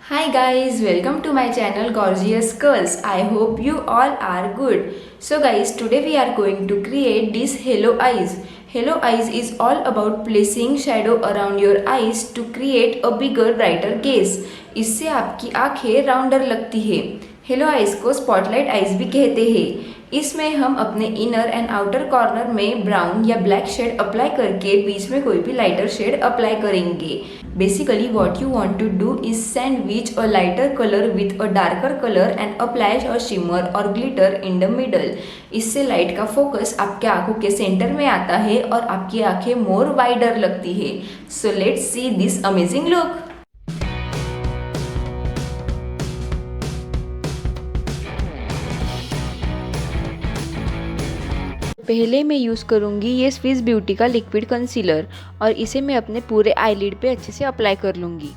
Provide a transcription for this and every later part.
Hi guys, welcome to my channel Gorgeous Girls. I hope you all are good. So guys, today we are going to create this Hello Eyes. Hello Eyes is all about placing shadow around your eyes to create a bigger brighter gaze. इससे आपकी आंखें rounder लगती है। Halo eyes को spotlight eyes भी कहते हैं। इसमें हम अपने इनर एंड आउटर कॉर्नर में ब्राउन या ब्लैक शेड अप्लाई करके बीच में कोई भी लाइटर शेड अप्लाई करेंगे। Basically what you want to do is sandwich a lighter colour with a darker colour and apply a shimmer और ग्लिटर इन द मिडल। इससे लाइट का फोकस आपके आंखों के सेंटर में आता है और आपकी आंखें मोर वाइडर लगती है। So let's see this amazing look. पहले मैं यूज़ करूँगी ये स्विस ब्यूटी का लिक्विड कंसीलर और इसे मैं अपने पूरे आईलिड पे अच्छे से अप्लाई कर लूँगी।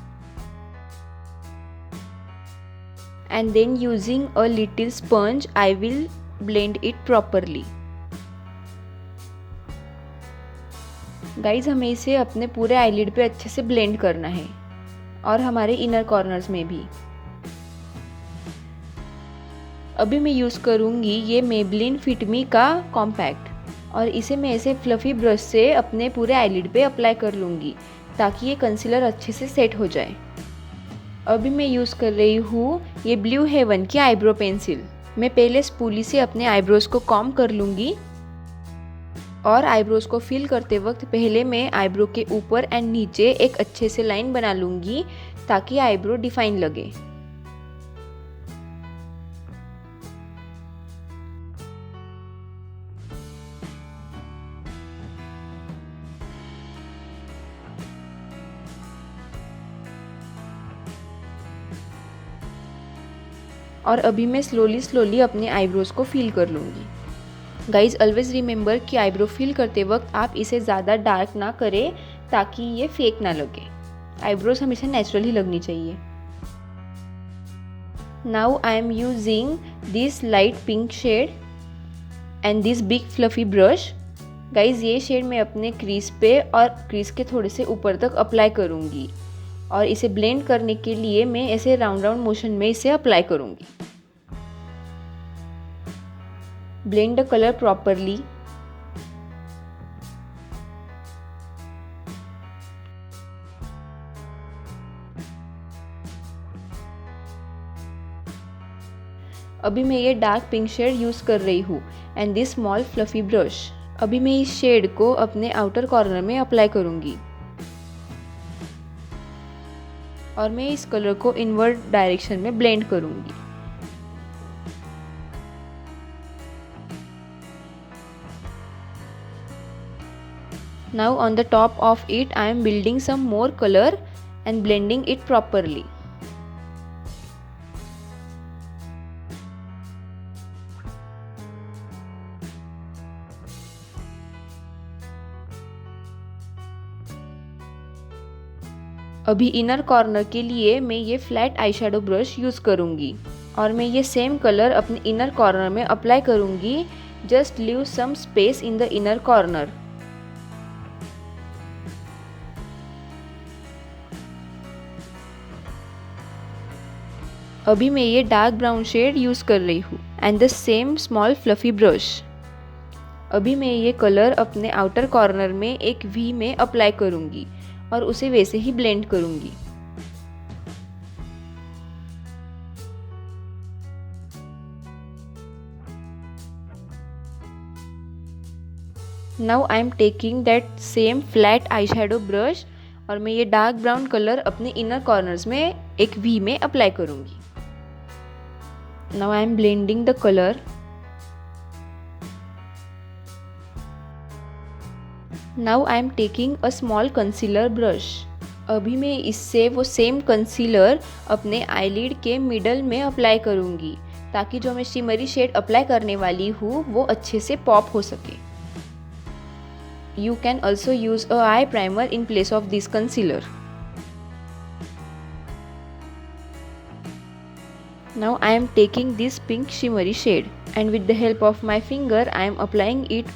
And then using a little sponge I will blend it properly. Guys हमें इसे अपने पूरे आईलिड पे अच्छे से ब्लेंड करना है और हमारे इनर कॉर्नर्स में भी। अभी मैं यूज़ करूँगी ये मेबलिन फिट मी का कॉम्पैक्ट और इसे मैं ऐसे फ्लफ़ी ब्रश से अपने पूरे आईलिड पे अप्लाई कर लूँगी ताकि ये कंसीलर अच्छे से सेट हो जाए। अभी मैं यूज़ कर रही हूँ ये ब्लू हेवन की आईब्रो पेंसिल। मैं पहले स्पूली से अपने आईब्रोज़ को कॉम्ब कर लूँगी और आईब्रोज़ को फिल करते वक्त पहले मैं आईब्रो के ऊपर एंड नीचे एक अच्छे से लाइन बना लूँगी ताकि आईब्रो डिफाइन लगे। और अभी मैं स्लोली अपने आईब्रोज़ को फिल कर लूँगी। गाइज ऑलवेज रिमेंबर कि आईब्रो फिल करते वक्त आप इसे ज़्यादा डार्क ना करें ताकि ये फेक ना लगे। आईब्रोज हमेशा नेचुरल ही लगनी चाहिए। Now I am using this light pink shade and this big fluffy brush. Guys ये शेड मैं अपने क्रीज पे और क्रीज के थोड़े से ऊपर तक अप्लाई करूँगी और इसे ब्लेंड करने के लिए मैं ऐसे राउंड मोशन में इसे अप्लाई करूँगी। Blend the colour properly. अभी मैं ये डार्क पिंक शेड यूज़ कर रही हूँ and this small fluffy brush. अभी मैं इस शेड को अपने आउटर कॉर्नर में अप्लाई करूँगी और मैं इस कलर को इनवर्ड डायरेक्शन में ब्लेंड करूँगी। Now on the top of it I am building some more color and blending it properly. अभी इनर कॉर्नर के लिए मैं ये flat eye shadow brush use करूँगी और मैं ये सेम कलर अपने इनर कॉर्नर में अप्लाई करूँगी। Just leave some space in the inner corner. अभी मैं ये डार्क ब्राउन शेड यूज़ कर रही हूँ and the same small fluffy brush. अभी मैं ये कलर अपने आउटर कॉर्नर में एक वी में अप्लाई करूँगी और उसे वैसे ही ब्लेंड करूँगी। Now I am taking that same flat eye shadow brush और मैं ये डार्क ब्राउन कलर अपने इनर कॉर्नर्स में एक वी में अप्लाई करूँगी। Now I am blending the color. Now I am taking a small concealer brush. अभी मैं इससे वो सेम कंसीलर अपने आईलिड के मिडल में अप्लाई करूँगी ताकि जो मैं शिमरी शेड अप्लाई करने वाली हूँ वो अच्छे से पॉप हो सके। You can also use a eye primer in place of this concealer. Now I am taking this pink shimmery shade and with the help of my finger I am applying it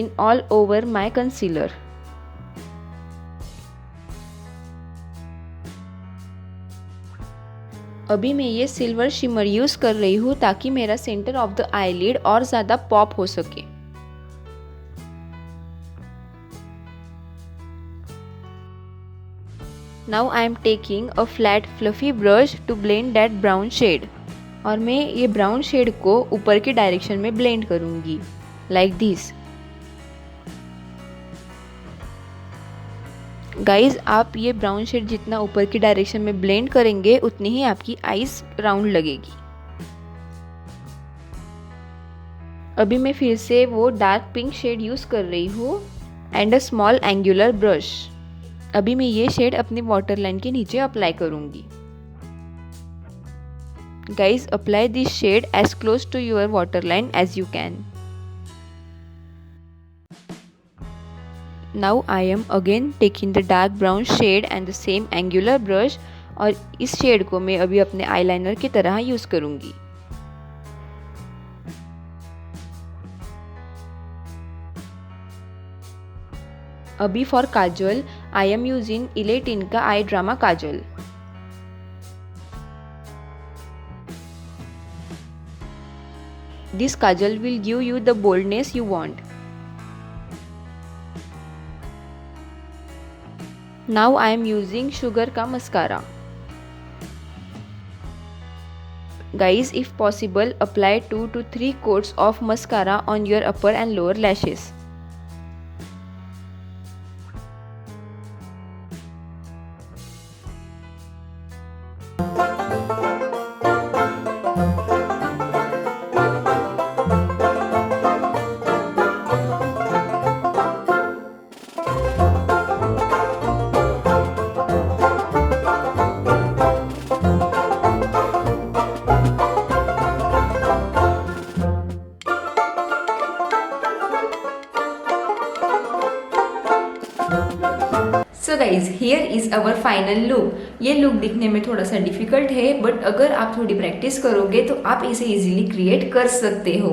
in all over my concealer. अभी मैं ये silver shimmer use कर रही हूँ ताकि मेरा centre of the eyelid और ज़्यादा पॉप हो सके। Now I am taking a flat fluffy brush to blend that brown shade. और मैं ये ब्राउन शेड को ऊपर की डायरेक्शन में ब्लेंड करूँगी लाइक दिस। गाइज आप ये ब्राउन शेड जितना ऊपर की डायरेक्शन में ब्लेंड करेंगे उतनी ही आपकी आईज राउंड लगेगी। अभी मैं फिर से वो डार्क पिंक शेड यूज़ कर रही हूँ and a small angular brush. अभी मैं ये शेड अपनी वाटर लाइन के नीचे अप्लाई करूँगी। Guys apply this shade as close to your water line as you can. Now I am again taking the dark brown shade and the same angular brush और इस shade को मैं अभी अपने eyeliner की तरह यूज़ करूँगी। अभी for kajal I am using इलेटिन का eye drama kajal. This kajal will give you the boldness you want. Now I am using sugar का mascara. Guys, if possible, apply 2 to 3 coats of mascara on your upper and lower lashes. So guys here is our final look. ये look दिखने में थोड़ा सा difficult है but अगर आप थोड़ी प्रैक्टिस करोगे तो आप इसे इजीली क्रिएट कर सकते हो।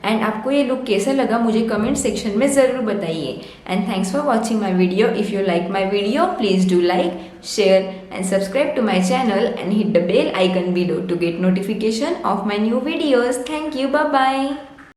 एंड आपको ये लुक कैसा लगा मुझे कमेंट सेक्शन में ज़रूर बताइए। And thanks for watching my video. If you like my video please do like, share and subscribe to my channel and hit the bell icon below to get notification of my new videos. Thank you. Bye bye.